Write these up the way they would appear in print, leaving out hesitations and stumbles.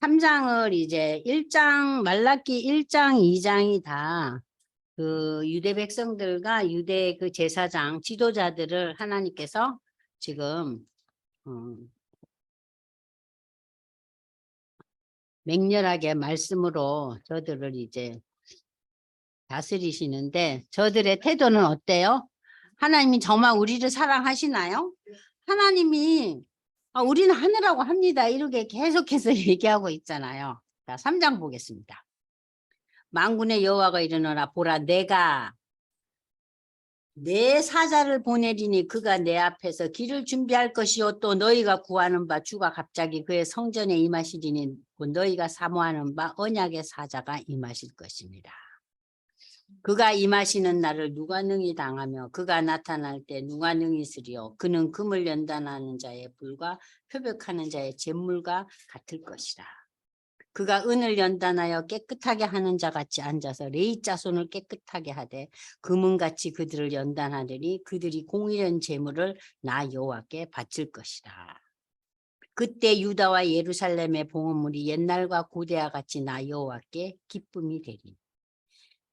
3장을 이제 1장, 말라기 1장, 2장이 다 그 유대 백성들과 유대 그 제사장, 지도자들을 하나님께서 지금 맹렬하게 말씀으로 저들을 이제 다스리시는데 저들의 태도는 어때요? 하나님이 정말 우리를 사랑하시나요? 하나님이 우리는 하느라고 합니다. 이렇게 계속해서 얘기하고 있잖아요. 자, 3장 보겠습니다. 만군의 여호와가 이르노라 보라 내가 내 사자를 보내리니 그가 내 앞에서 길을 준비할 것이요 또 너희가 구하는 바 주가 갑자기 그의 성전에 임하시리니 너희가 사모하는 바 언약의 사자가 임하실 것입니다. 그가 임하시는 날을 누가 능히 당하며 그가 나타날 때 누가 능히 쓰리요 그는 금을 연단하는 자의 불과 표벽하는 자의 잿물과 같을 것이라. 그가 은을 연단하여 깨끗하게 하는 자 같이 앉아서 레위 자손을 깨끗하게 하되 금은같이 그들을 연단하리니 그들이 공의된 제물을 나 여호와께 바칠 것이라. 그때 유다와 예루살렘의 봉헌물이 옛날과 고대와 같이 나 여호와께 기쁨이 되리니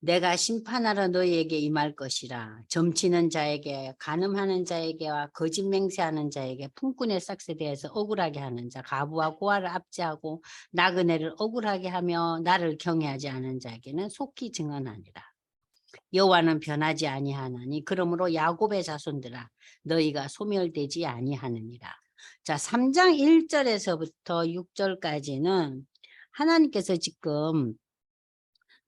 내가 심판하러 너희에게 임할 것이라. 점치는 자에게 간음하는 자에게와 거짓 맹세하는 자에게 품꾼의 싹스에 대해서 억울하게 하는 자 가부와 고아를 압제하고 나그네를 억울하게 하며 나를 경외하지 않은 자에게는 속히 증언하니라. 여호와는 변하지 아니하나니 그러므로 야곱의 자손들아 너희가 소멸되지 아니하느니라. 자, 3장 1절에서부터 6절까지는 하나님께서 지금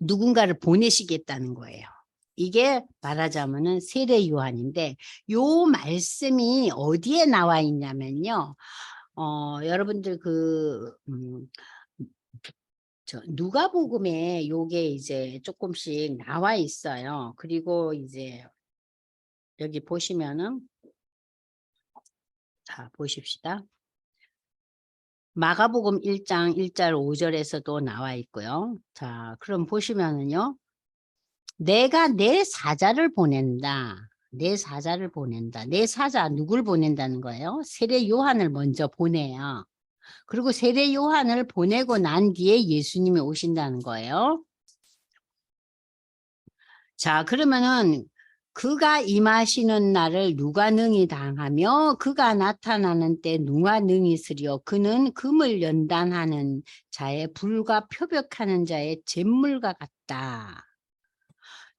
누군가를 보내시겠다는 거예요. 이게 말하자면은 세례 요한인데 요 말씀이 어디에 나와 있냐면요. 여러분들 누가복음에 요게 이제 조금씩 나와 있어요. 그리고 이제 여기 보시면은 자, 보십시다. 마가복음 1장 1절 5절에서도 나와 있고요. 자, 그럼 보시면은요. 내가 내 사자를 보낸다. 내 사자를 보낸다. 내 사자 누굴 보낸다는 거예요? 세례 요한을 먼저 보내요. 그리고 세례 요한을 보내고 난 뒤에 예수님이 오신다는 거예요. 자, 그러면은 그가 임하시는 날을 누가 능히 당하며 그가 나타나는 때 누가 능히 쓰리요 그는 금을 연단하는 자의 불과 표벽하는 자의 잿물과 같다.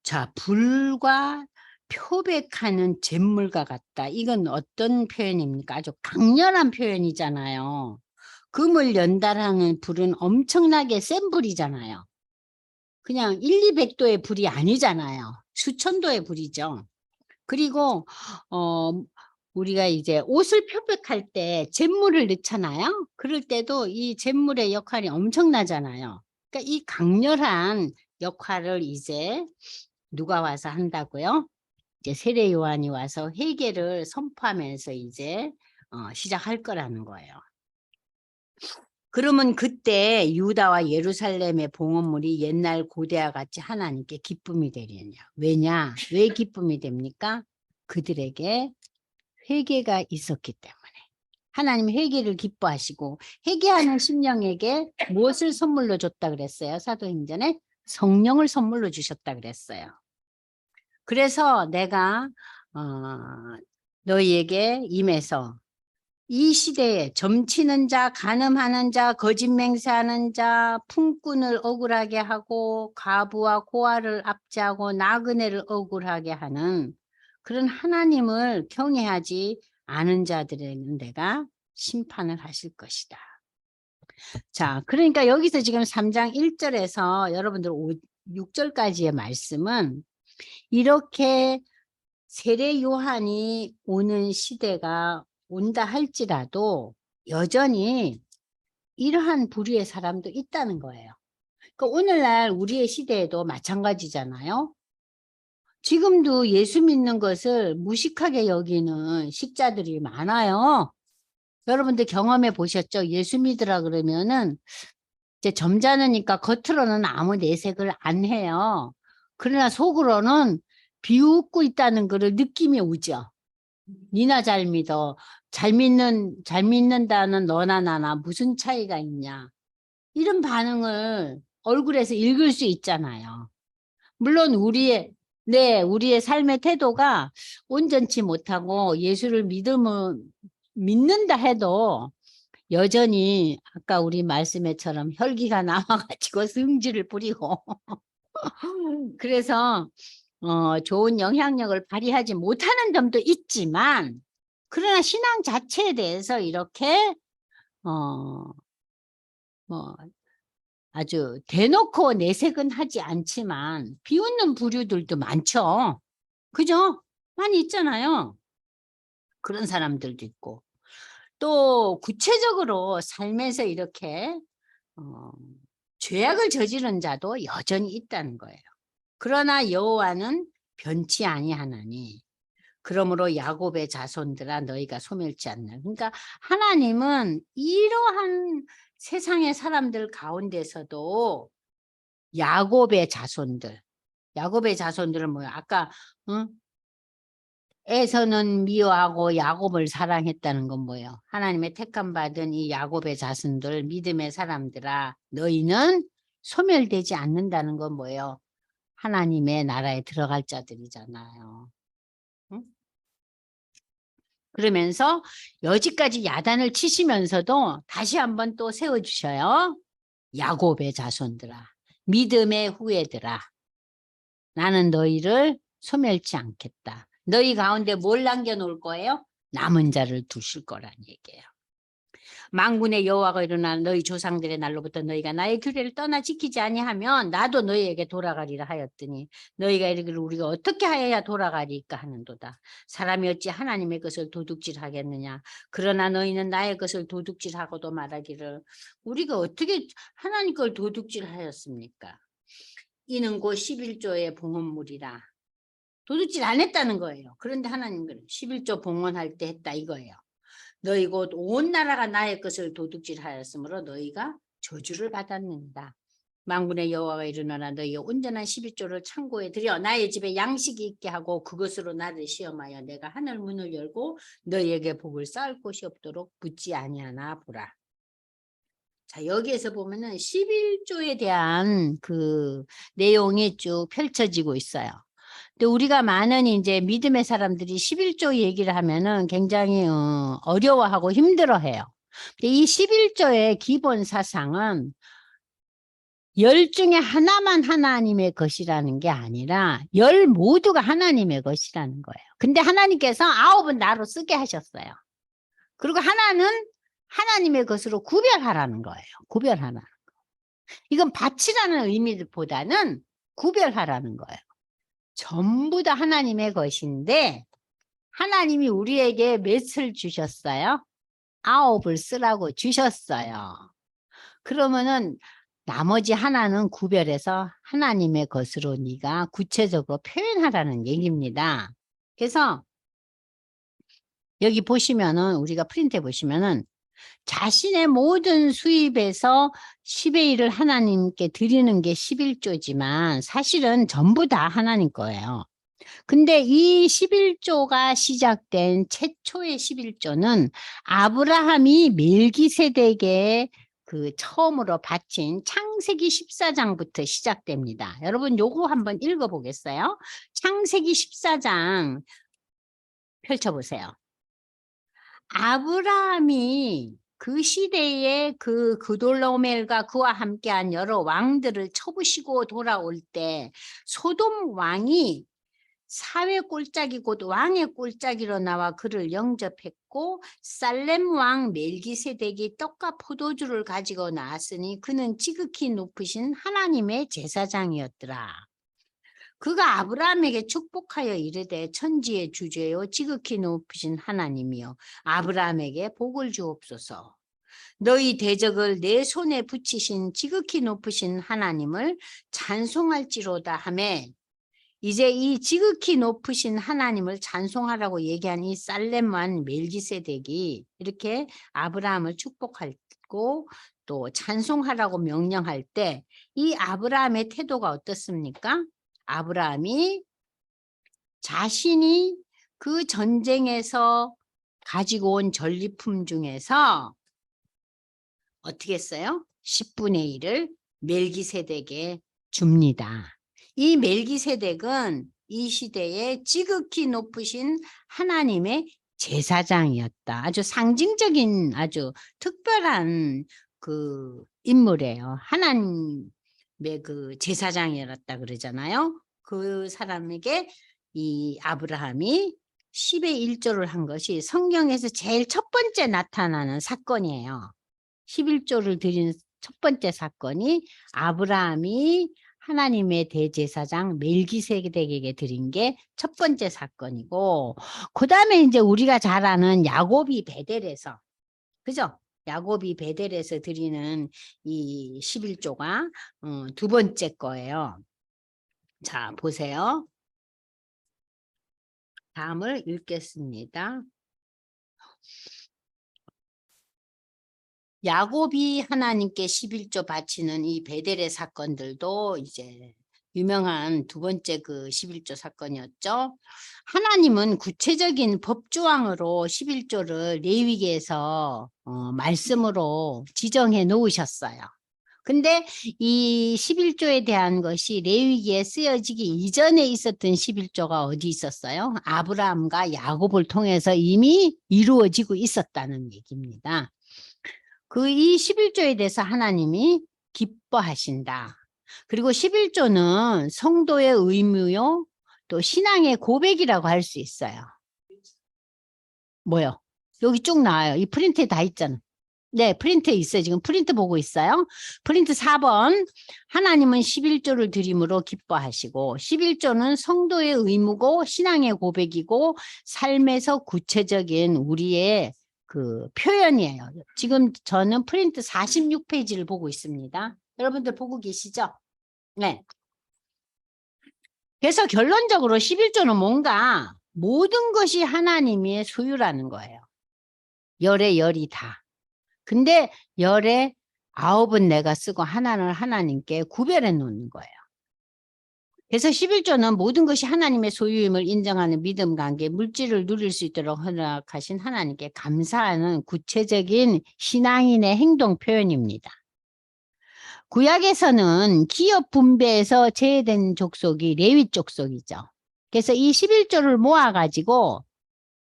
자, 불과 표백하는 잿물과 같다. 이건 어떤 표현입니까? 아주 강렬한 표현이잖아요. 금을 연달하는 불은 엄청나게 센 불이잖아요. 그냥 1, 200도의 불이 아니잖아요. 수천도의 불이죠. 그리고 우리가 이제 옷을 표백할 때 잿물을 넣잖아요. 그럴 때도 이 잿물의 역할이 엄청나잖아요. 그러니까 이 강렬한 역할을 이제 누가 와서 한다고요? 이제 세례 요한이 와서 회개를 선포하면서 이제 시작할 거라는 거예요. 그러면 그때 유다와 예루살렘의 봉헌물이 옛날 고대와 같이 하나님께 기쁨이 되리느냐? 왜냐? 왜 기쁨이 됩니까? 그들에게 회개가 있었기 때문에. 하나님 회개를 기뻐하시고 회개하는 심령에게 무엇을 선물로 줬다 그랬어요? 사도행전에 성령을 선물로 주셨다 그랬어요. 그래서 내가 너희에게 임해서 이 시대에 점치는 자, 간음하는 자, 거짓 맹세하는 자, 품꾼을 억울하게 하고 과부와 고아를 압제하고 나그네를 억울하게 하는 그런 하나님을 경외하지 않은 자들에게는 내가 심판을 하실 것이다. 자, 그러니까 여기서 지금 3장 1절에서 여러분들 6절까지의 말씀은 이렇게 세례 요한이 오는 시대가 온다 할지라도 여전히 이러한 부류의 사람도 있다는 거예요. 그러니까 오늘날 우리의 시대에도 마찬가지잖아요. 지금도 예수 믿는 것을 무식하게 여기는 식자들이 많아요. 여러분들 경험해 보셨죠? 예수 믿으라 그러면은 이제 점잖으니까 겉으로는 아무 내색을 안 해요. 그러나 속으로는 비웃고 있다는 것을 느낌이 오죠. 니나 잘 믿어. 잘 믿는다는 너나 나나 무슨 차이가 있냐. 이런 반응을 얼굴에서 읽을 수 있잖아요. 물론 우리의 삶의 태도가 온전치 못하고 예수를 믿는다 해도 여전히 아까 우리 말씀에처럼 혈기가 나와가지고 성질을 부리고 그래서 좋은 영향력을 발휘하지 못하는 점도 있지만, 그러나 신앙 자체에 대해서 이렇게 뭐 아주 대놓고 내색은 하지 않지만 비웃는 부류들도 많죠. 그죠? 많이 있잖아요. 그런 사람들도 있고, 또 구체적으로 삶에서 이렇게 죄악을 저지른 자도 여전히 있다는 거예요. 그러나 여호와는 변치 아니하나니 그러므로 야곱의 자손들아 너희가 소멸치 않나. 그러니까 하나님은 이러한 세상의 사람들 가운데서도 야곱의 자손들은 뭐야? 아까 에서는 미워하고 야곱을 사랑했다는 건 뭐예요? 하나님의 택함 받은 이 야곱의 자손들, 믿음의 사람들아 너희는 소멸되지 않는다는 건 뭐예요? 하나님의 나라에 들어갈 자들이잖아요. 응? 그러면서 여지까지 야단을 치시면서도 다시 한번 또 세워주셔요. 야곱의 자손들아, 믿음의 후예들아, 나는 너희를 소멸치 않겠다. 너희 가운데 뭘 남겨놓을 거예요? 남은 자를 두실 거란 얘기예요. 만군의 여호와가 일어나 너희 조상들의 날로부터 너희가 나의 규례를 떠나 지키지 아니하면 나도 너희에게 돌아가리라 하였더니 너희가 이르기를 우리가 어떻게 하여야 돌아가리까 하는도다. 사람이 어찌 하나님의 것을 도둑질하겠느냐. 그러나 너희는 나의 것을 도둑질하고도 말하기를 우리가 어떻게 하나님 걸 도둑질하였습니까? 이는 곧 11조의 봉헌물이라. 도둑질 안 했다는 거예요. 그런데 하나님은 11조 봉헌할 때 했다 이거예요. 너희 곧 온 나라가 나의 것을 도둑질하였으므로 너희가 저주를 받았는다. 만군의 여호와가 이르노라 너희 온전한 11조를 창고에 들여 나의 집에 양식이 있게 하고 그것으로 나를 시험하여 내가 하늘 문을 열고 너희에게 복을 쌓을 곳이 없도록 붙지 아니하나 보라. 자, 여기에서 보면은 11조에 대한 그 내용이 쭉 펼쳐지고 있어요. 근데 우리가 많은 이제 믿음의 사람들이 11조 얘기를 하면은 굉장히 어려워하고 힘들어해요. 근데 이 11조의 기본 사상은 10 중에 하나만 하나님의 것이라는 게 아니라 10 모두가 하나님의 것이라는 거예요. 근데 하나님께서 9은 나로 쓰게 하셨어요. 그리고 하나는 하나님의 것으로 구별하라는 거예요. 구별하라는 거. 이건 바치라는 의미보다는 구별하라는 거예요. 전부 다 하나님의 것인데 하나님이 우리에게 몇을 주셨어요? 9을 쓰라고 주셨어요. 그러면은 나머지 하나는 구별해서 하나님의 것으로 네가 구체적으로 표현하라는 얘기입니다. 그래서 여기 보시면은 우리가 프린트해 보시면은 자신의 모든 수입에서 10의 1을 하나님께 드리는 게 11조지만 사실은 전부 다 하나님 거예요. 근데 이 11조가 시작된 최초의 11조는 아브라함이 멜기세덱에 그 처음으로 바친 창세기 14장부터 시작됩니다. 여러분 요거 한번 읽어보겠어요? 창세기 14장 펼쳐보세요. 아브라함이 그 시대에 그 그돌라오멜과 그와 함께한 여러 왕들을 쳐부시고 돌아올 때 소돔 왕이 사회 꼴짝이 곧 왕의 꼴짝이로 나와 그를 영접했고 살렘 왕 멜기세덱이 떡과 포도주를 가지고 나왔으니 그는 지극히 높으신 하나님의 제사장이었더라. 그가 아브라함에게 축복하여 이르되 천지의 주제요 지극히 높으신 하나님이여 아브라함에게 복을 주옵소서. 너희 대적을 내 손에 붙이신 지극히 높으신 하나님을 찬송할지로다 하매 이제 이 지극히 높으신 하나님을 찬송하라고 얘기한 이 살렘왕 멜기세덱이 이렇게 아브라함을 축복하고 또 찬송하라고 명령할 때 이 아브라함의 태도가 어떻습니까? 아브라함이 자신이 그 전쟁에서 가지고 온 전리품 중에서 어떻게 했어요? 10분의 1을 멜기세덱에 줍니다. 이 멜기세덱은 이 시대에 지극히 높으신 하나님의 제사장이었다. 아주 상징적인 아주 특별한 그 인물이에요. 하나님의 그 제사장이었다 그러잖아요. 그 사람에게 이 아브라함이 10의 1조를 한 것이 성경에서 제일 첫 번째 나타나는 사건이에요. 11조를 드린 첫 번째 사건이 아브라함이 하나님의 대제사장 멜기세덱에게 드린 게 첫 번째 사건이고, 그 다음에 이제 우리가 잘 아는 야곱이 베델에서, 그죠? 야곱이 베델에서 드리는 이 11조가 두 번째 거예요. 자, 보세요. 다음을 읽겠습니다. 야곱이 하나님께 11조 바치는 이 베델의 사건들도 이제 유명한 두 번째 그 11조 사건이었죠. 하나님은 구체적인 법조항으로 11조를 레위기에서 말씀으로 지정해 놓으셨어요. 근데 이 11조에 대한 것이 레위기에 쓰여지기 이전에 있었던 11조가 어디 있었어요? 아브라함과 야곱을 통해서 이미 이루어지고 있었다는 얘기입니다. 그 이 11조에 대해서 하나님이 기뻐하신다. 그리고 11조는 성도의 의무요, 또 신앙의 고백이라고 할 수 있어요. 뭐요? 여기 쭉 나와요. 이 프린트에 다 있잖아. 네, 프린트에 있어요. 지금 프린트 보고 있어요. 프린트 4번. 하나님은 11조를 드림으로 기뻐하시고, 11조는 성도의 의무고 신앙의 고백이고 삶에서 구체적인 우리의 그 표현이에요. 지금 저는 프린트 46페이지를 보고 있습니다. 여러분들 보고 계시죠? 네. 그래서 결론적으로 11조는 뭔가 모든 것이 하나님의 소유라는 거예요. 열의 열이 다. 근데 열의 9은 내가 쓰고 하나는 하나님께 구별해 놓는 거예요. 그래서 11조는 모든 것이 하나님의 소유임을 인정하는 믿음 관계, 물질을 누릴 수 있도록 허락하신 하나님께 감사하는 구체적인 신앙인의 행동 표현입니다. 구약에서는 기업 분배에서 제외된 족속이 레위 족속이죠. 그래서 이 11조를 모아가지고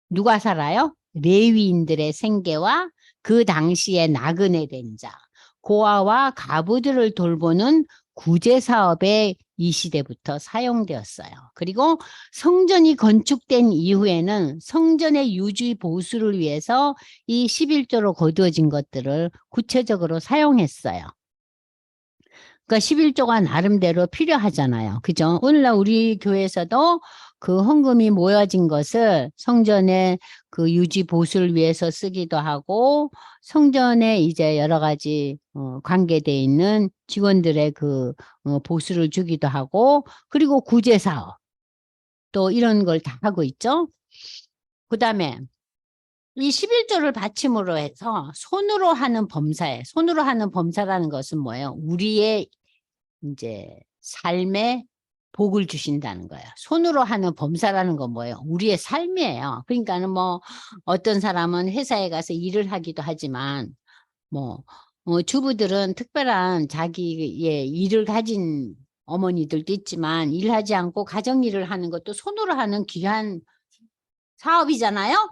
누가 살아요? 레위인들의 생계와 그 당시에 나그네 된 자, 고아와 가부들을 돌보는 구제사업에 이 시대부터 사용되었어요. 그리고 성전이 건축된 이후에는 성전의 유지 보수를 위해서 이 11조로 거두어진 것들을 구체적으로 사용했어요. 그러니까 11조가 나름대로 필요하잖아요. 그죠? 오늘날 우리 교회에서도 그 헌금이 모여진 것을 성전의 그 유지 보수를 위해서 쓰기도 하고, 성전에 이제 여러 가지 관계되어 있는 직원들의 그 보수를 주기도 하고, 그리고 구제사업 또 이런 걸 다 하고 있죠. 그 다음에 이 11조를 받침으로 해서 손으로 하는 범사에, 손으로 하는 범사라는 것은 뭐예요? 우리의 이제 삶에 복을 주신다는 거예요. 손으로 하는 범사라는 건 뭐예요? 우리의 삶이에요. 그러니까는 뭐 어떤 사람은 회사에 가서 일을 하기도 하지만 뭐 주부들은 특별한 자기의 일을 가진 어머니들도 있지만 일하지 않고 가정일을 하는 것도 손으로 하는 귀한 사업이잖아요.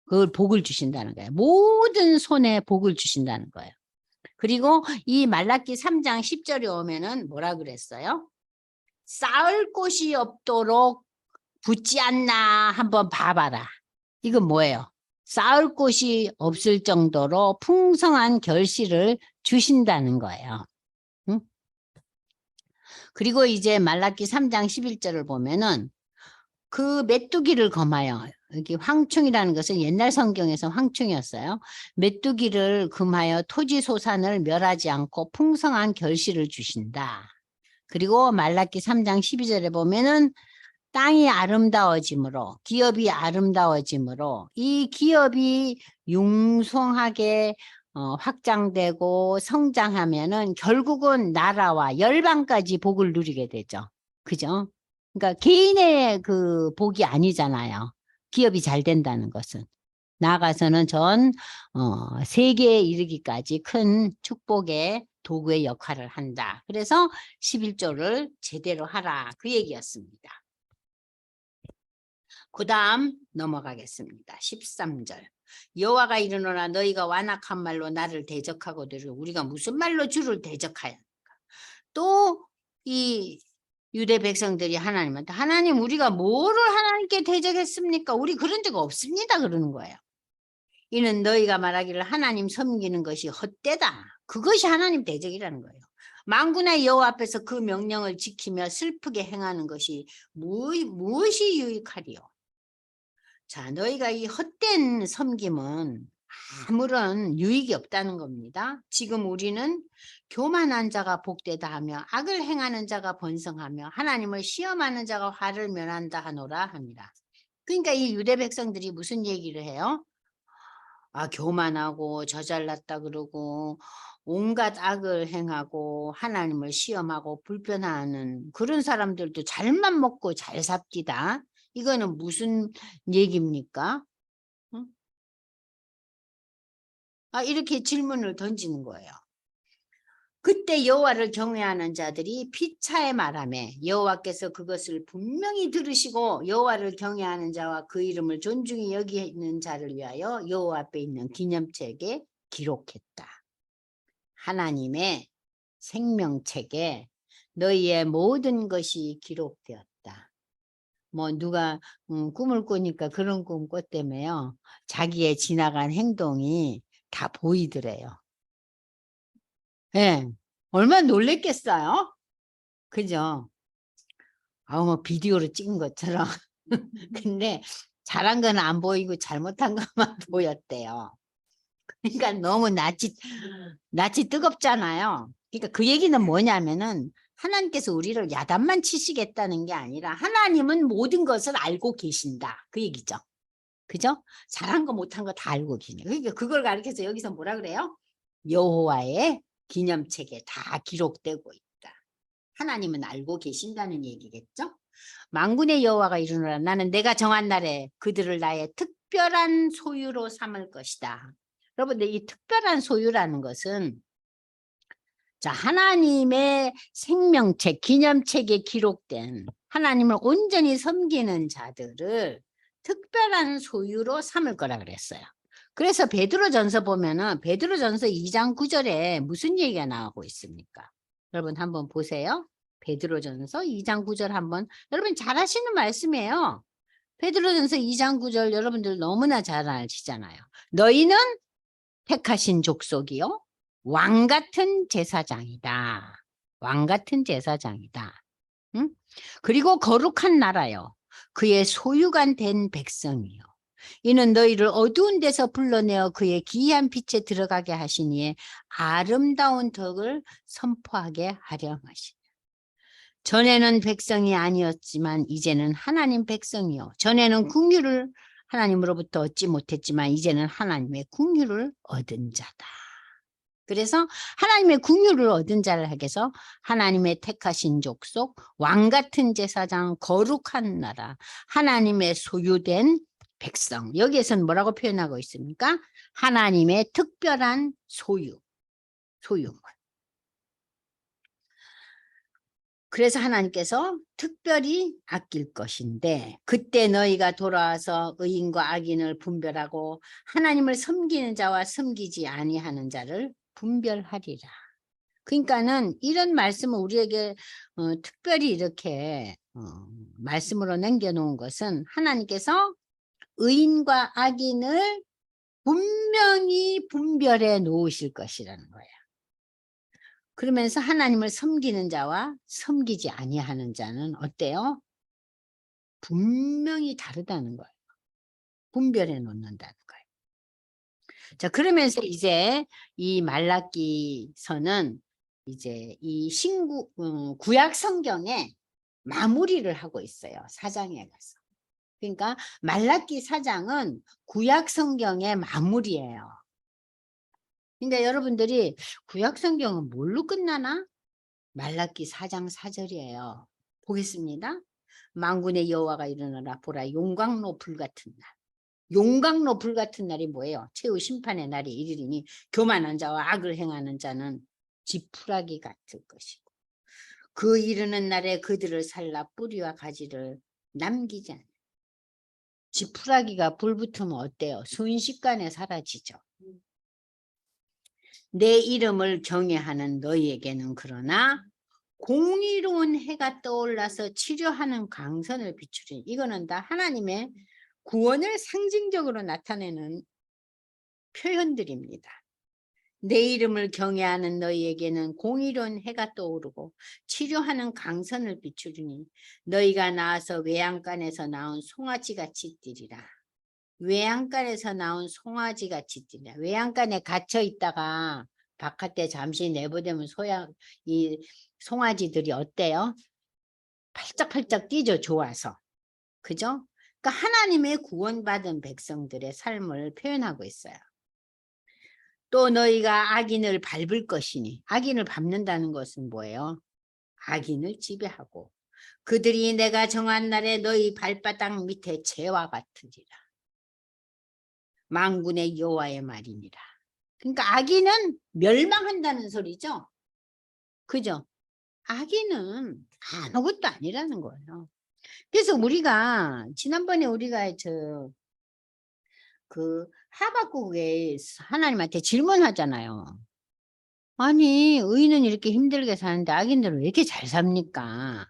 그걸 복을 주신다는 거예요. 모든 손에 복을 주신다는 거예요. 그리고 이 말라기 3장 10절에 오면은 뭐라 그랬어요? 쌓을 곳이 없도록 붙지 않나 한번 봐봐라. 이건 뭐예요? 쌓을 곳이 없을 정도로 풍성한 결실을 주신다는 거예요. 응? 그리고 이제 말라기 3장 11절을 보면은 그 메뚜기를 금하여, 여기 황충이라는 것은 옛날 성경에서 황충이었어요. 메뚜기를 금하여 토지 소산을 멸하지 않고 풍성한 결실을 주신다. 그리고 말라기 3장 12절에 보면은 땅이 아름다워짐으로, 기업이 아름다워짐으로 이 기업이 융성하게 확장되고 성장하면은 결국은 나라와 열방까지 복을 누리게 되죠. 그죠? 그러니까 개인의 그 복이 아니잖아요. 기업이 잘 된다는 것은. 나아가서는 전 세계에 이르기까지 큰 축복의 도구의 역할을 한다. 그래서 11조를 제대로 하라. 그 얘기였습니다. 그 다음 넘어가겠습니다. 13절. 여호와가 이르노라 너희가 완악한 말로 나를 대적하거든. 우리가 무슨 말로 주를 대적하였는가. 또 이 유대 백성들이 하나님한테 하나님 우리가 뭐를 하나님께 대적했습니까? 우리 그런 적 없습니다. 그러는 거예요. 이는 너희가 말하기를 하나님 섬기는 것이 헛되다. 그것이 하나님 대적이라는 거예요. 만군의 여호와 앞에서 그 명령을 지키며 슬프게 행하는 것이 무엇이 유익하리요? 자, 너희가 이 헛된 섬김은 아무런 유익이 없다는 겁니다. 지금 우리는 교만한 자가 복되다 하며 악을 행하는 자가 번성하며 하나님을 시험하는 자가 화를 면한다 하노라 합니다. 그러니까 이 유대 백성들이 무슨 얘기를 해요? 아, 교만하고 저잘났다 그러고 온갖 악을 행하고 하나님을 시험하고 불편해하는 그런 사람들도 잘만 먹고 잘 삽디다. 이거는 무슨 얘기입니까? 응? 아, 이렇게 질문을 던지는 거예요. 그때 여호와를 경외하는 자들이 피차에 말하매 여호와께서 그것을 분명히 들으시고 여호와를 경외하는 자와 그 이름을 존중히 여기는 자를 위하여 여호와 앞에 있는 기념책에 기록했다. 하나님의 생명책에 너희의 모든 것이 기록되었다. 뭐 누가 꿈을 꾸니까 그런 꿈 꿨다며요. 자기의 지나간 행동이 다 보이더래요. 예, 얼마나 놀랬겠어요? 그죠? 아우, 뭐 비디오로 찍은 것처럼. 근데 잘한 건 안 보이고 잘못한 것만 보였대요. 그러니까 너무 낯이 뜨겁잖아요. 그러니까 그 얘기는 뭐냐면은 하나님께서 우리를 야단만 치시겠다는 게 아니라 하나님은 모든 것을 알고 계신다. 그 얘기죠. 그죠? 잘한 거 못한 거 다 알고 계시네. 그러니까 그걸 가르쳐서 여기서 뭐라 그래요? 여호와의 기념책에 다 기록되고 있다. 하나님은 알고 계신다는 얘기겠죠? 만군의 여호와가 이르노라 나는 내가 정한 날에 그들을 나의 특별한 소유로 삼을 것이다. 여러분들 이 특별한 소유라는 것은 자, 하나님의 생명책, 기념책에 기록된 하나님을 온전히 섬기는 자들을 특별한 소유로 삼을 거라 그랬어요. 그래서 베드로전서 보면은 베드로전서 2장 9절에 무슨 얘기가 나오고 있습니까? 여러분 한번 보세요. 베드로전서 2장 9절 한번 여러분 잘 아시는 말씀이에요. 베드로전서 2장 9절 여러분들 너무나 잘 아시잖아요. 너희는 택하신 족속이요 왕 같은 제사장이다. 왕 같은 제사장이다. 응? 그리고 거룩한 나라요. 그의 소유가 된 백성이요. 이는 너희를 어두운 데서 불러내어 그의 기이한 빛에 들어가게 하시니에 아름다운 덕을 선포하게 하려 하시니. 전에는 백성이 아니었지만 이제는 하나님 백성이요. 전에는 긍휼을 하나님으로부터 얻지 못했지만 이제는 하나님의 긍휼을 얻은 자다. 그래서 하나님의 긍휼을 얻은 자를 하게서 하나님의 택하신 족속, 왕 같은 제사장, 거룩한 나라, 하나님의 소유된 백성. 여기에서는 뭐라고 표현하고 있습니까? 하나님의 특별한 소유물. 그래서 하나님께서 특별히 아낄 것인데 그때 너희가 돌아와서 의인과 악인을 분별하고 하나님을 섬기는 자와 섬기지 아니하는 자를 분별하리라. 그러니까는 이런 말씀을 우리에게 특별히 이렇게 말씀으로 남겨놓은 것은 하나님께서 의인과 악인을 분명히 분별해 놓으실 것이라는 거예요. 그러면서 하나님을 섬기는 자와 섬기지 아니하는 자는 어때요? 분명히 다르다는 거예요. 분별해 놓는다는 거예요. 자, 그러면서 이제 이 말라기서는 이제 이 구약 성경에 마무리를 하고 있어요. 4장에 가서. 그러니까 말라기 4장은 구약 성경의 마무리예요. 근데 여러분들이 구약 성경은 뭘로 끝나나? 말라기 4장 4절이에요. 보겠습니다. 만군의 여호와가 일어나라 보라 용광로 불 같은 날. 용광로 불 같은 날이 뭐예요? 최후 심판의 날이 이르리니 교만한 자와 악을 행하는 자는 지푸라기 같을 것이고 그 이르는 날에 그들을 살라 뿌리와 가지를 남기지 않아. 지푸라기가 불 붙으면 어때요? 순식간에 사라지죠. 내 이름을 경외하는 너희에게는 그러나 공의로운 해가 떠올라서 치료하는 강선을 비추리. 이거는 다 하나님의 구원을 상징적으로 나타내는 표현들입니다. 내 이름을 경외하는 너희에게는 공의로운 해가 떠오르고 치료하는 강선을 비추리니 너희가 나와서 외양간에서 나온 송아지같이 뛰리라. 외양간에서 나온 송아지같이 뛰리라. 외양간에 갇혀 있다가 바깥에 잠시 내보내면 이 송아지들이 어때요? 팔짝팔짝 뛰죠. 좋아서. 그죠? 그러니까 하나님의 구원받은 백성들의 삶을 표현하고 있어요. 또 너희가 악인을 밟을 것이니, 악인을 밟는다는 것은 뭐예요? 악인을 지배하고 그들이 내가 정한 날에 너희 발바닥 밑에 재와 같으리라. 만군의 여호와의 말이니라. 그러니까 악인은 멸망한다는 소리죠. 그죠? 악인은 아무것도 아니라는 거예요. 그래서 우리가 지난번에 우리가 하박국에 하나님한테 질문하잖아요. 아니 의인은 이렇게 힘들게 사는데 악인들은 왜 이렇게 잘 삽니까?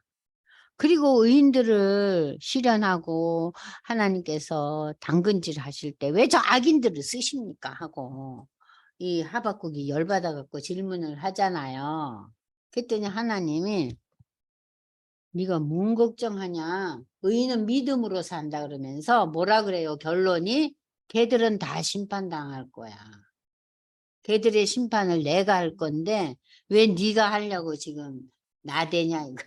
그리고 의인들을 실현하고 하나님께서 당근질 하실 때 왜 저 악인들을 쓰십니까? 하고 이 하박국이 열받아 갖고 질문을 하잖아요. 그랬더니 하나님이 네가 뭔 걱정하냐? 의인은 믿음으로 산다 그러면서 뭐라 그래요? 결론이 걔들은 다 심판당할 거야. 걔들의 심판을 내가 할 건데 왜 네가 하려고 지금 나대냐 이거.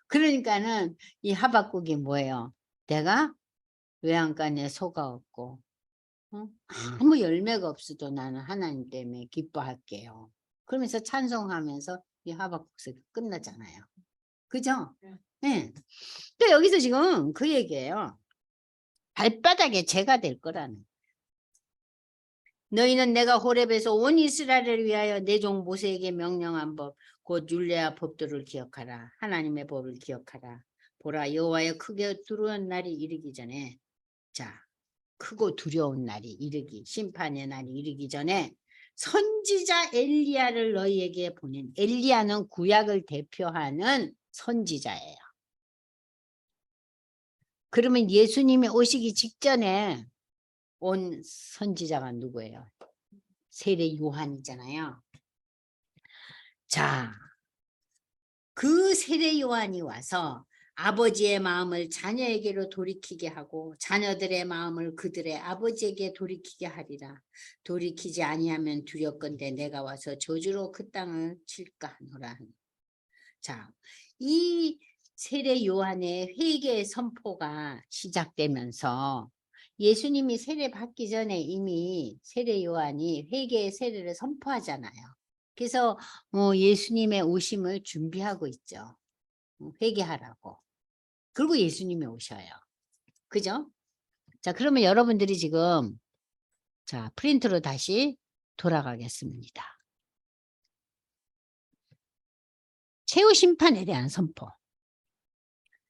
그러니까는 이 하박국이 뭐예요? 내가 외양간에 속아없고 아무 열매가 없어도 나는 하나님 때문에 기뻐할게요. 그러면서 찬송하면서 이 하박국서가 끝나잖아요. 그죠? 네. 또 여기서 지금 그 얘기예요. 발바닥에 죄가 될 거라는. 너희는 내가 호렙에서 온 이스라엘을 위하여 내 종 모세에게 명령한 법 곧 율례와 법도를 기억하라. 하나님의 법을 기억하라. 보라 여호와의 크게 두려운 날이 이르기 전에 크고 두려운 날이 이르기 심판의 날이 이르기 전에 선지자 엘리야를 너희에게 보낸. 엘리야는 구약을 대표하는 선지자예요. 그러면 예수님이 오시기 직전에 온 선지자가 누구예요? 세례 요한이잖아요. 자, 그 세례 요한이 와서 아버지의 마음을 자녀에게로 돌이키게 하고 자녀들의 마음을 그들의 아버지에게 돌이키게 하리라. 돌이키지 아니하면 두렵건대 내가 와서 저주로 그 땅을 칠까 하노라. 자, 이 세례 요한의 회개 선포가 시작되면서 예수님이 세례 받기 전에 이미 세례 요한이 회개의 세례를 선포하잖아요. 그래서 예수님의 오심을 준비하고 있죠. 회개하라고. 그리고 예수님이 오셔요. 그죠? 자, 그러면 여러분들이 지금 프린트로 다시 돌아가겠습니다. 최후 심판에 대한 선포.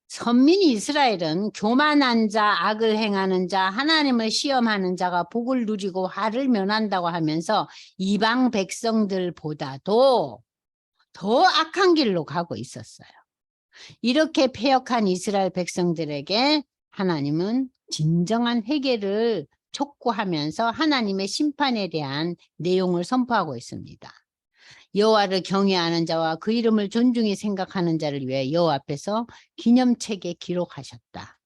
선민 이스라엘은 교만한 자, 악을 행하는 자, 하나님을 시험하는 자가 복을 누리고 화를 면한다고 하면서 이방 백성들보다도 더 악한 길로 가고 있었어요. 이렇게 패역한 이스라엘 백성들에게 하나님은 진정한 회개를 촉구하면서 하나님의 심판에 대한 내용을 선포하고 있습니다. 여호와를 경외하는 자와 그 이름을 존중히 생각하는 자를 위해 여호와 앞에서 기념책에 기록하셨다.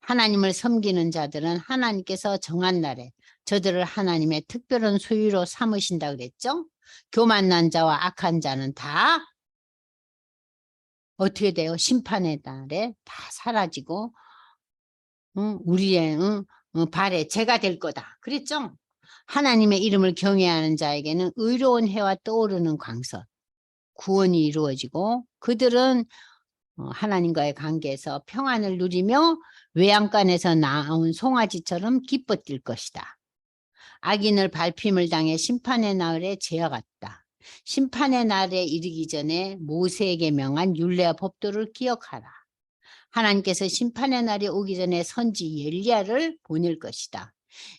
하나님을 섬기는 자들은 하나님께서 정한 날에 저들을 하나님의 특별한 소유로 삼으신다 그랬죠? 교만난 자와 악한 자는 다 어떻게 돼요? 심판의 날에 다 사라지고 우리의 발에 죄가 될 거다. 그랬죠? 하나님의 이름을 경외하는 자에게는 의로운 해와 떠오르는 광선, 구원이 이루어지고 그들은 하나님과의 관계에서 평안을 누리며 외양간에서 나온 송아지처럼 기뻐 뛸 것이다. 악인을 밟힘을 당해 심판의 날에 죄와 같다. 심판의 날에 이르기 전에 모세에게 명한 율례와 법도를 기억하라. 하나님께서 심판의 날이 오기 전에 선지 엘리야를 보낼 것이다.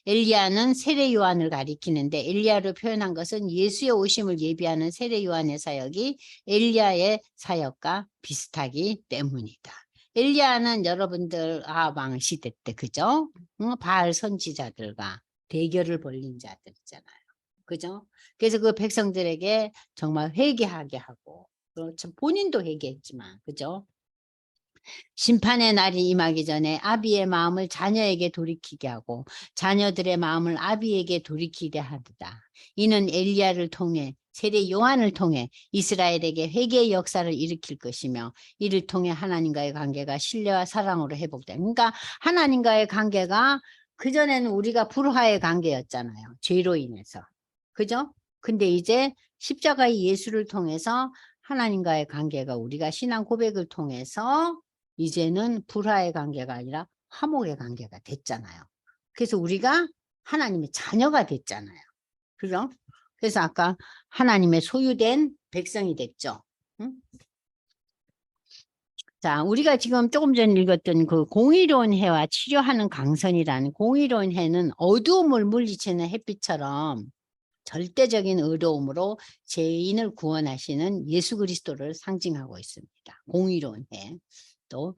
엘리야는 세례 요한을 가리키는데 엘리야로 표현한 것은 예수의 오심을 예비하는 세례 요한의 사역이 엘리야의 사역과 비슷하기 때문이다. 엘리야는 여러분들 아방 시대 때 그죠? 바알 선지자들과 대결을 벌린 자들 있잖아요. 그죠? 그래서 그 백성들에게 정말 회개하게 하고 참 본인도 회개했지만 그죠? 심판의 날이 임하기 전에 아비의 마음을 자녀에게 돌이키게 하고 자녀들의 마음을 아비에게 돌이키게 하리다. 이는 엘리야를 통해 세례 요한을 통해 이스라엘에게 회개의 역사를 일으킬 것이며 이를 통해 하나님과의 관계가 신뢰와 사랑으로 회복된다. 그러니까 하나님과의 관계가 그전에는 우리가 불화의 관계였잖아요. 죄로 인해서. 그죠? 근데 이제 십자가의 예수를 통해서 하나님과의 관계가 우리가 신앙 고백을 통해서 이제는 불화의 관계가 아니라 화목의 관계가 됐잖아요. 그래서 우리가 하나님의 자녀가 됐잖아요. 그죠? 그래서 아까 하나님의 소유된 백성이 됐죠. 응? 자, 우리가 지금 조금 전에 읽었던 그 공의로운 해와 치료하는 강선이라는 공의로운 해는 어두움을 물리치는 햇빛처럼 절대적인 의로움으로 죄인을 구원하시는 예수 그리스도를 상징하고 있습니다. 공의로운 해. 또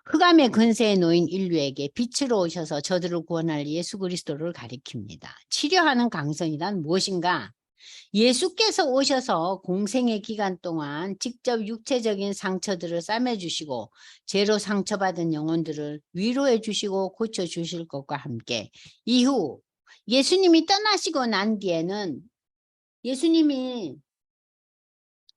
흑암의 근세에 놓인 인류에게 빛으로 오셔서 저들을 구원할 예수 그리스도를 가리킵니다. 치료하는 강선이란 무엇인가? 예수께서 오셔서 공생의 기간 동안 직접 육체적인 상처들을 싸매주시고 죄로 상처받은 영혼들을 위로해 주시고 고쳐주실 것과 함께 이후 예수님이 떠나시고 난 뒤에는 예수님이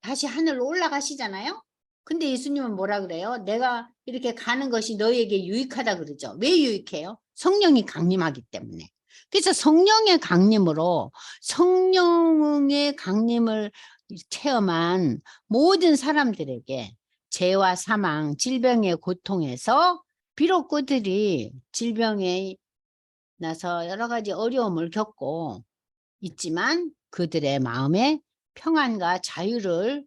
다시 하늘로 올라가시잖아요. 근데 예수님은 뭐라 그래요? 내가 이렇게 가는 것이 너희에게 유익하다 그러죠. 왜 유익해요? 성령이 강림하기 때문에. 그래서 성령의 강림으로 성령의 강림을 체험한 모든 사람들에게 죄와 사망, 질병의 고통에서 비록 그들이 질병에 나서 여러 가지 어려움을 겪고 있지만 그들의 마음에 평안과 자유를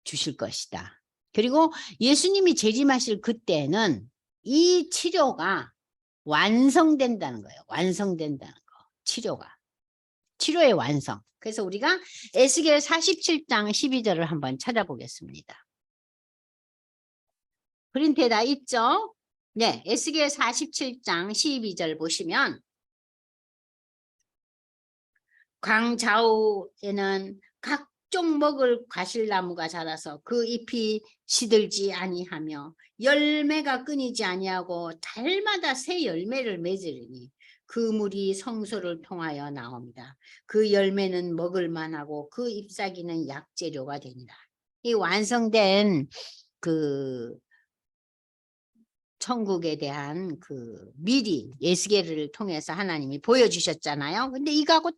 주실 것이다. 그리고 예수님이 재림하실 그때는 이 치료가 완성된다는 거예요. 완성된다는 거. 치료가. 치료의 완성. 그래서 우리가 에스겔 47장 12절을 한번 찾아보겠습니다. 프린트에 다 있죠? 네, 에스겔 47장 12절 보시면 광좌우에는 각종 먹을 과실나무가 자라서 그 잎이 시들지 아니하며 열매가 끊이지 아니하고 달마다 새 열매를 맺으리니 그 물이 성소를 통하여 나옵니다. 그 열매는 먹을 만하고 그 잎사귀는 약재료가 되니라. 이 완성된 그 천국에 대한 그 미리 에스겔을 통해서 하나님이 보여주셨잖아요. 근데 이거하고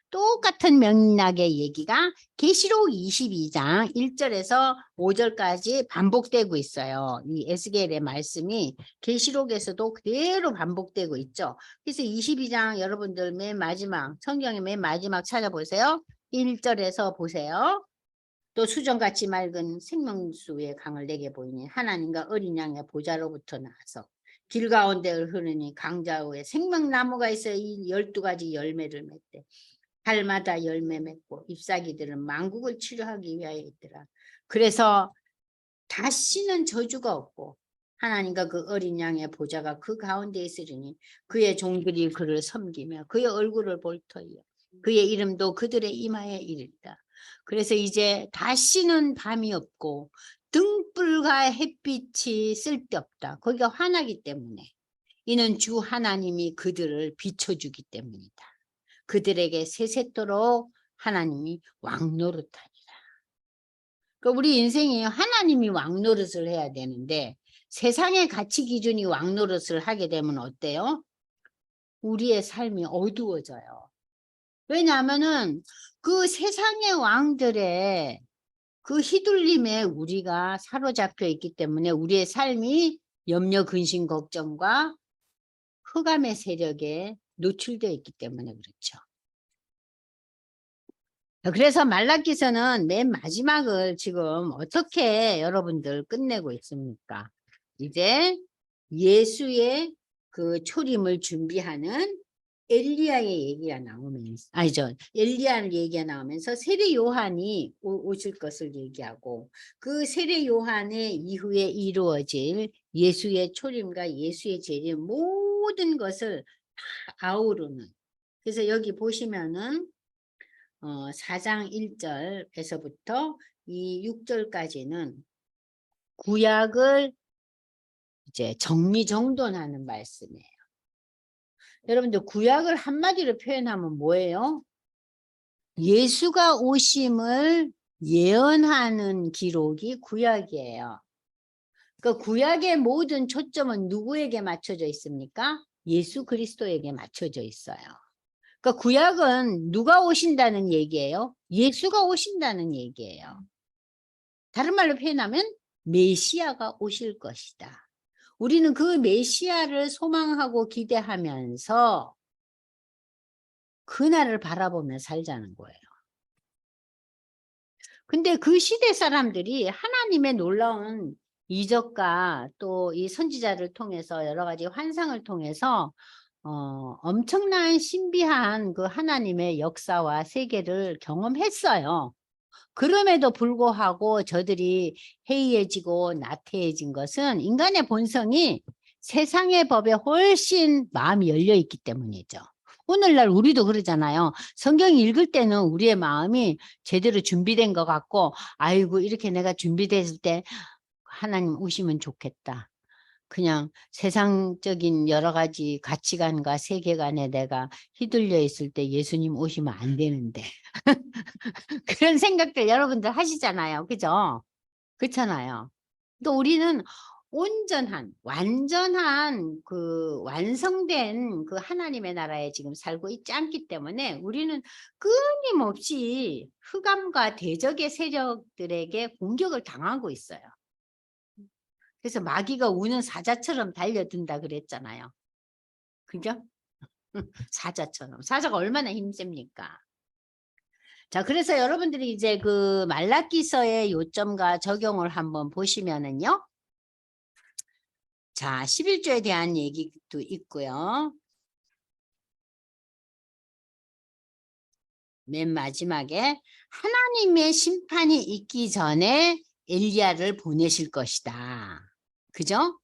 똑같은 맥락의 얘기가 계시록 22장 1절에서 5절까지 반복되고 있어요. 이 에스겔의 말씀이 계시록에서도 그대로 반복되고 있죠. 그래서 22장 여러분들 맨 마지막 성경의 맨 마지막 찾아보세요. 1절에서 보세요. 또 수정같이 맑은 생명수의 강을 내게 보이니 하나님과 어린 양의 보좌로부터 나와서 길 가운데 흐르니 강좌우에 생명나무가 있어 이 12가지 열매를 맺대. 달마다 열매 맺고 잎사귀들은 만국을 치료하기 위하여 있더라. 그래서 다시는 저주가 없고 하나님과 그 어린 양의 보좌가 그 가운데 있으리니 그의 종들이 그를 섬기며 그의 얼굴을 볼 터이요 그의 이름도 그들의 이마에 이르리라. 그래서 이제 다시는 밤이 없고 등불과 햇빛이 쓸데없다. 거기가 환하기 때문에 이는 주 하나님이 그들을 비춰주기 때문이다. 그들에게 세세토록 하나님이 왕노릇하리라. 그러니까 우리 인생이 하나님이 왕노릇을 해야 되는데 세상의 가치 기준이 왕노릇을 하게 되면 어때요? 우리의 삶이 어두워져요. 왜냐하면은 그 세상의 왕들의 그 휘둘림에 우리가 사로잡혀 있기 때문에 우리의 삶이 염려, 근심, 걱정과 흑암의 세력에 노출되어 있기 때문에 그렇죠. 그래서 말라기서는 맨 마지막을 지금 어떻게 여러분들 끝내고 있습니까? 이제 예수의 그 초림을 준비하는 엘리야의 얘기가 나오면서, 아니죠. 엘리야의 얘기가 나오면서 세례 요한이 오실 것을 얘기하고, 그 세례 요한의 이후에 이루어질 예수의 초림과 예수의 재림 모든 것을 다 아우르는. 그래서 여기 보시면은 4장 1절에서부터 이 6절까지는 구약을 이제 정리정돈하는 말씀이에요. 여러분들 구약을 한마디로 표현하면 뭐예요? 예수가 오심을 예언하는 기록이 구약이에요. 그 구약의 모든 초점은 누구에게 맞춰져 있습니까? 예수 그리스도에게 맞춰져 있어요. 그러니까 구약은 누가 오신다는 얘기예요? 예수가 오신다는 얘기예요. 다른 말로 표현하면 메시아가 오실 것이다. 우리는 그 메시아를 소망하고 기대하면서 그날을 바라보며 살자는 거예요. 근데 그 시대 사람들이 하나님의 놀라운 이적과 또 이 선지자를 통해서 여러 가지 환상을 통해서 엄청난 신비한 그 하나님의 역사와 세계를 경험했어요. 그럼에도 불구하고 저들이 해이해지고 나태해진 것은 인간의 본성이 세상의 법에 훨씬 마음이 열려 있기 때문이죠. 오늘날 우리도 그러잖아요. 성경 읽을 때는 우리의 마음이 제대로 준비된 것 같고, 아이고 이렇게 내가 준비됐을 때 하나님 오시면 좋겠다. 그냥 세상적인 여러 가지 가치관과 세계관에 내가 휘둘려 있을 때 예수님 오시면 안 되는데. 그런 생각들 여러분들 하시잖아요. 그죠? 그렇잖아요. 또 우리는 온전한, 완전한 그 완성된 그 하나님의 나라에 지금 살고 있지 않기 때문에 우리는 끊임없이 흑암과 대적의 세력들에게 공격을 당하고 있어요. 그래서 마귀가 우는 사자처럼 달려든다 그랬잖아요. 그죠? 사자처럼. 사자가 얼마나 힘셉니까? 자, 그래서 여러분들이 이제 그 말라기서의 요점과 적용을 한번 보시면은요. 자, 11조에 대한 얘기도 있고요. 맨 마지막에 하나님의 심판이 있기 전에 엘리야를 보내실 것이다. 그죠?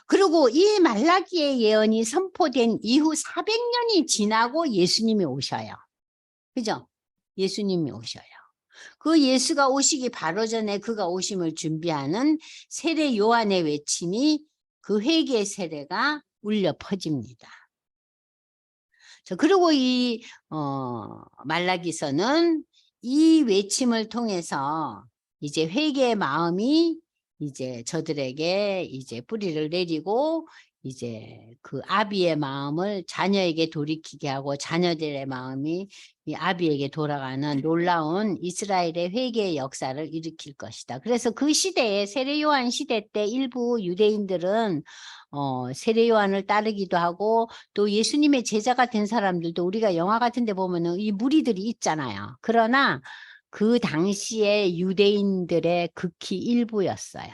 그리고 이 말라기의 예언이 선포된 이후 400년이 지나고 예수님이 오셔요. 그죠? 예수님이 오셔요. 그 예수가 오시기 바로 전에 그가 오심을 준비하는 세례 요한의 외침이 그 회개 세례가 울려 퍼집니다. 그리고 이 말라기서는 이 외침을 통해서 이제 회개의 마음이 이제 저들에게 이제 뿌리를 내리고 이제 그 아비의 마음을 자녀에게 돌이키게 하고 자녀들의 마음이 이 아비에게 돌아가는 놀라운 이스라엘의 회개의 역사를 일으킬 것이다. 그래서 그 시대에 세례 요한 시대 때 일부 유대인들은 세례 요한을 따르기도 하고 또 예수님의 제자가 된 사람들도 우리가 영화 같은 데 보면은 이 무리들이 있잖아요. 그러나 그 당시에 유대인들의 극히 일부였어요.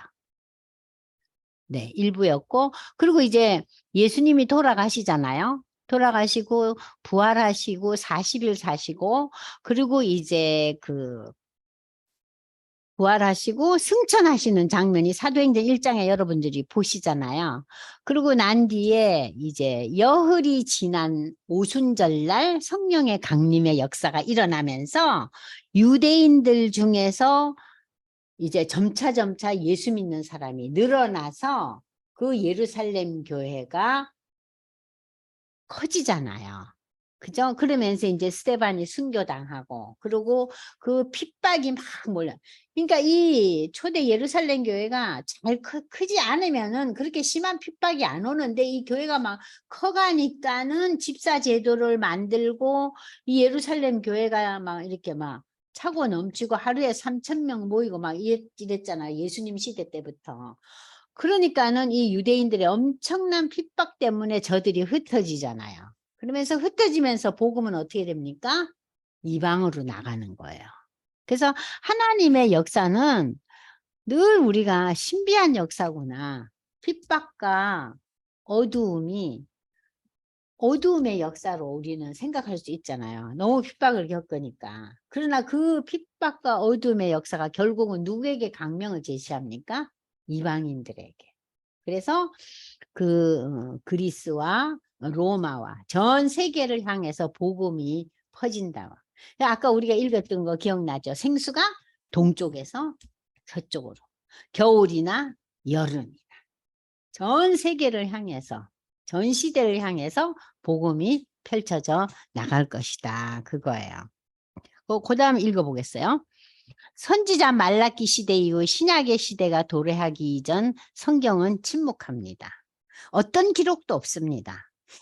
네, 일부였고, 그리고 이제 예수님이 돌아가시잖아요. 돌아가시고, 부활하시고, 40일 사시고, 그리고 이제 그, 부활하시고 승천하시는 장면이 사도행전 1장에 여러분들이 보시잖아요. 그리고 난 뒤에 이제 여흘이 지난 오순절날 성령의 강림의 역사가 일어나면서 유대인들 중에서 이제 점차 예수 믿는 사람이 늘어나서 그 예루살렘 교회가 커지잖아요. 그죠? 그러면서 이제 스데반이 순교당하고, 그리고 그 핍박이 막 몰려. 그러니까 이 초대 예루살렘 교회가 잘 크지 않으면은 그렇게 심한 핍박이 안 오는데 이 교회가 막 커가니까는 집사 제도를 만들고 이 예루살렘 교회가 막 이렇게 막 차고 넘치고 하루에 3,000명 모이고 막 이랬잖아요. 예수님 시대 때부터. 그러니까는 이 유대인들의 엄청난 핍박 때문에 저들이 흩어지잖아요. 그러면서 흩어지면서 복음은 어떻게 됩니까? 이방으로 나가는 거예요. 그래서 하나님의 역사는 늘 우리가 신비한 역사구나. 핍박과 어두움의 역사로 우리는 생각할 수 있잖아요. 너무 핍박을 겪으니까. 그러나 그 핍박과 어두움의 역사가 결국은 누구에게 강명을 제시합니까? 이방인들에게. 그래서 그리스와 로마와 전 세계를 향해서 복음이 퍼진다. 아까 우리가 읽었던 거 기억나죠? 생수가 동쪽에서 서쪽으로, 겨울이나 여름이나 전 세계를 향해서, 전 시대를 향해서 복음이 펼쳐져 나갈 것이다. 그거예요. 그 다음 읽어보겠어요. 선지자 말라기 시대 이후 신약의 시대가 도래하기 이전 성경은 침묵합니다. 어떤 기록도 없습니다.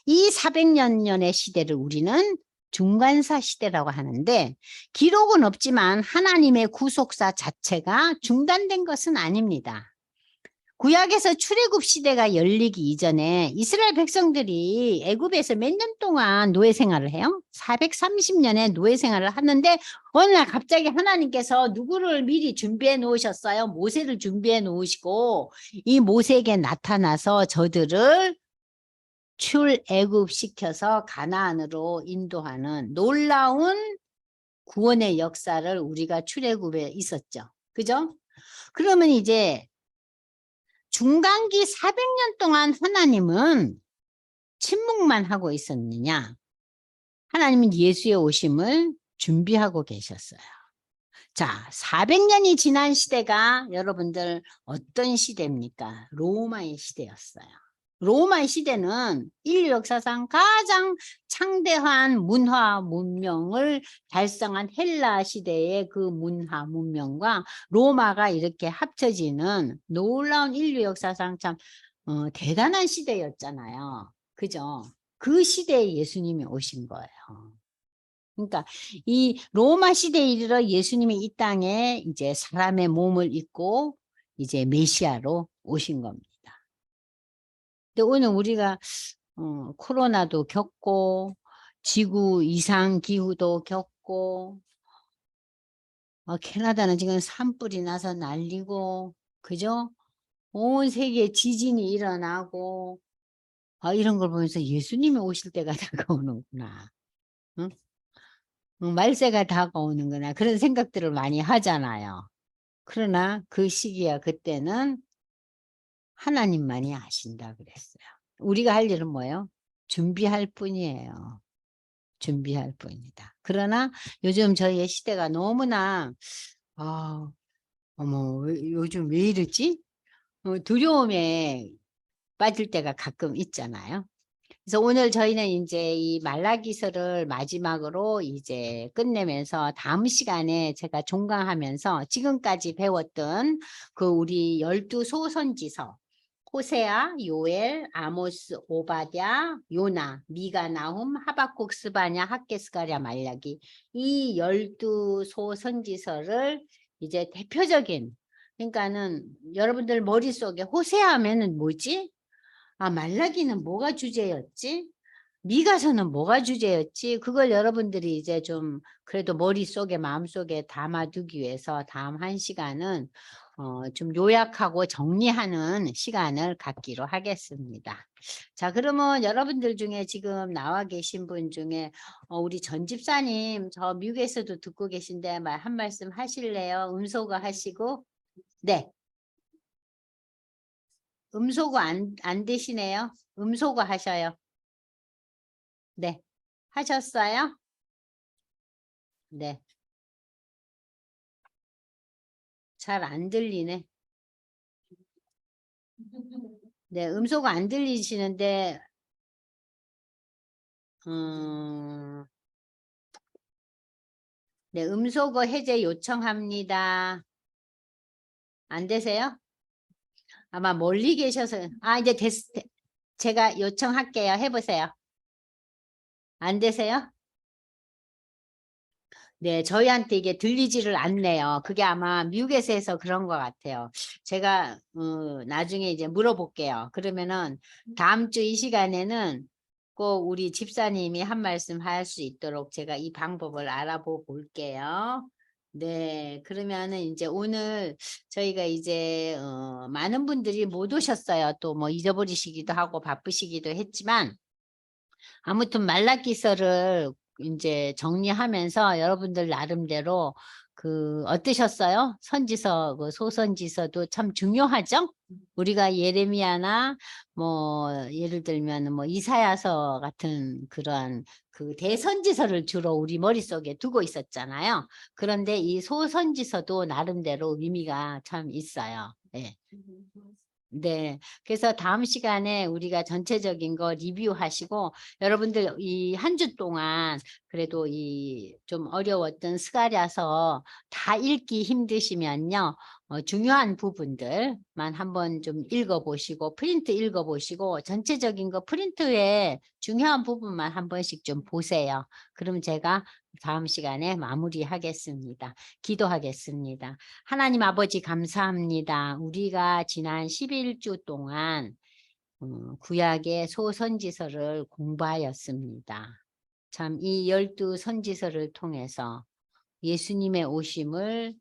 이 400년의 시대를 우리는 중간사 시대라고 하는데 기록은 없지만 하나님의 구속사 자체가 중단된 것은 아닙니다. 구약에서 출애굽 시대가 열리기 이전에 이스라엘 백성들이 애굽에서 몇 년 동안 노예 생활을 해요? 430년의 노예 생활을 하는데 어느 날 갑자기 하나님께서 누구를 미리 준비해 놓으셨어요? 모세를 준비해 놓으시고 이 모세에게 나타나서 저들을 출애굽시켜서 가나안으로 인도하는 놀라운 구원의 역사를 우리가 출애굽에 있었죠. 그죠? 그러면 이제 중간기 400년 동안 하나님은 침묵만 하고 있었느냐? 하나님은 예수의 오심을 준비하고 계셨어요. 자, 400년이 지난 시대가 여러분들 어떤 시대입니까? 로마의 시대였어요. 로마의 시대는 인류 역사상 가장 창대한 문화 문명을 달성한 헬라 시대의 그 문화 문명과 로마가 이렇게 합쳐지는 놀라운 인류 역사상 참 대단한 시대였잖아요. 그죠? 그 시대에 예수님이 오신 거예요. 그러니까 이 로마 시대에 이르러 예수님이 이 땅에 이제 사람의 몸을 입고 이제 메시아로 오신 겁니다. 근데 오늘 우리가 코로나도 겪고 지구 이상 기후도 겪고 캐나다는 지금 산불이 나서 난리고 그죠? 온 세계에 지진이 일어나고 이런 걸 보면서 예수님이 오실 때가 다가오는구나. 응? 말세가 다가오는구나. 그런 생각들을 많이 하잖아요. 그러나 그 시기야 그때는 하나님만이 아신다 그랬어요. 우리가 할 일은 뭐예요? 준비할 뿐이에요. 준비할 뿐이다. 그러나 요즘 저희의 시대가 너무나 어머 요즘 왜 이러지? 두려움에 빠질 때가 가끔 있잖아요. 그래서 오늘 저희는 이제 이 말라기서를 마지막으로 이제 끝내면서 다음 시간에 제가 종강하면서 지금까지 배웠던 그 우리 12 소선지서 호세아, 요엘, 아모스, 오바댜, 요나, 미가, 나훔, 하박국, 스바냐, 학개, 스가랴, 말라기 이 12 소선지서를 이제 대표적인 그러니까는 여러분들 머릿속에 호세아 하면은 뭐지? 말라기는 뭐가 주제였지? 미가서는 뭐가 주제였지? 그걸 여러분들이 이제 좀 그래도 머릿속에 마음속에 담아두기 위해서 다음 한 시간은 좀 요약하고 정리하는 시간을 갖기로 하겠습니다. 자, 그러면 여러분들 중에 지금 나와 계신 분 중에 우리 전 집사님 저 미국에서도 듣고 계신데 한 말씀 하실래요? 음소거 하시고 네. 음소거 안 되시네요. 음소거 하셔요. 네. 하셨어요? 네. 잘 안 들리네. 네, 음소거 안 들리시는데, 네, 음소거 해제 요청합니다. 안 되세요? 아마 멀리 계셔서, 이제 제가 요청할게요. 해보세요. 안 되세요? 네, 저희한테 이게 들리지를 않네요. 그게 아마 미국에서 해서 그런 것 같아요. 제가 나중에 이제 물어볼게요. 그러면은 다음 주 이 시간에는 꼭 우리 집사님이 한 말씀 할 수 있도록 제가 이 방법을 알아보 볼게요. 네, 그러면은 이제 오늘 저희가 이제 많은 분들이 못 오셨어요. 또 뭐 잊어버리시기도 하고 바쁘시기도 했지만 아무튼 말라기서를 인제 정리하면서 여러분들 나름대로 그 어떠셨어요? 선지서 그 소선지서도 참 중요하죠? 우리가 예레미야나 뭐 예를 들면은 뭐 이사야서 같은 그러한 그 대선지서를 주로 우리 머릿속에 두고 있었잖아요. 그런데 이 소선지서도 나름대로 의미가 참 있어요. 예. 네. 그래서 다음 시간에 우리가 전체적인 거 리뷰하시고 여러분들 이 한 주 동안 그래도 이 좀 어려웠던 스가랴서 다 읽기 힘드시면요. 중요한 부분들만 한번 좀 읽어 보시고 프린트 읽어 보시고 전체적인 거 프린트에 중요한 부분만 한 번씩 좀 보세요. 그럼 제가 다음 시간에 마무리하겠습니다. 기도하겠습니다. 하나님 아버지 감사합니다. 우리가 지난 11주 동안 구약의 소선지서를 공부하였습니다. 참 이 12선지서를 통해서 예수님의 오심을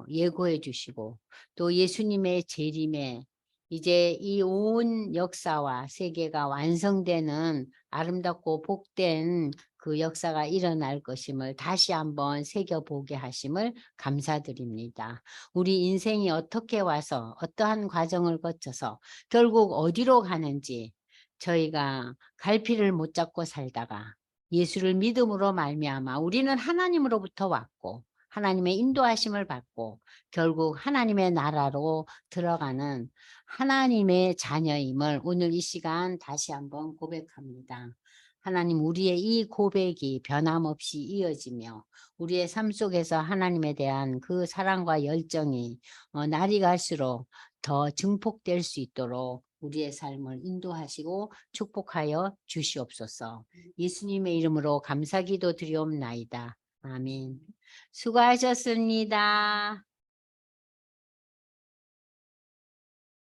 예고해 주시고 또 예수님의 재림에 이제 이 온 역사와 세계가 완성되는 아름답고 복된 그 역사가 일어날 것임을 다시 한번 새겨보게 하심을 감사드립니다. 우리 인생이 어떻게 와서 어떠한 과정을 거쳐서 결국 어디로 가는지 저희가 갈피를 못 잡고 살다가 예수를 믿음으로 말미암아 우리는 하나님으로부터 왔고 하나님의 인도하심을 받고 결국 하나님의 나라로 들어가는 하나님의 자녀임을 오늘 이 시간 다시 한번 고백합니다. 하나님 우리의 이 고백이 변함없이 이어지며 우리의 삶 속에서 하나님에 대한 그 사랑과 열정이 날이 갈수록 더 증폭될 수 있도록 우리의 삶을 인도하시고 축복하여 주시옵소서. 예수님의 이름으로 감사기도 드리옵나이다. 아멘. 수고하셨습니다.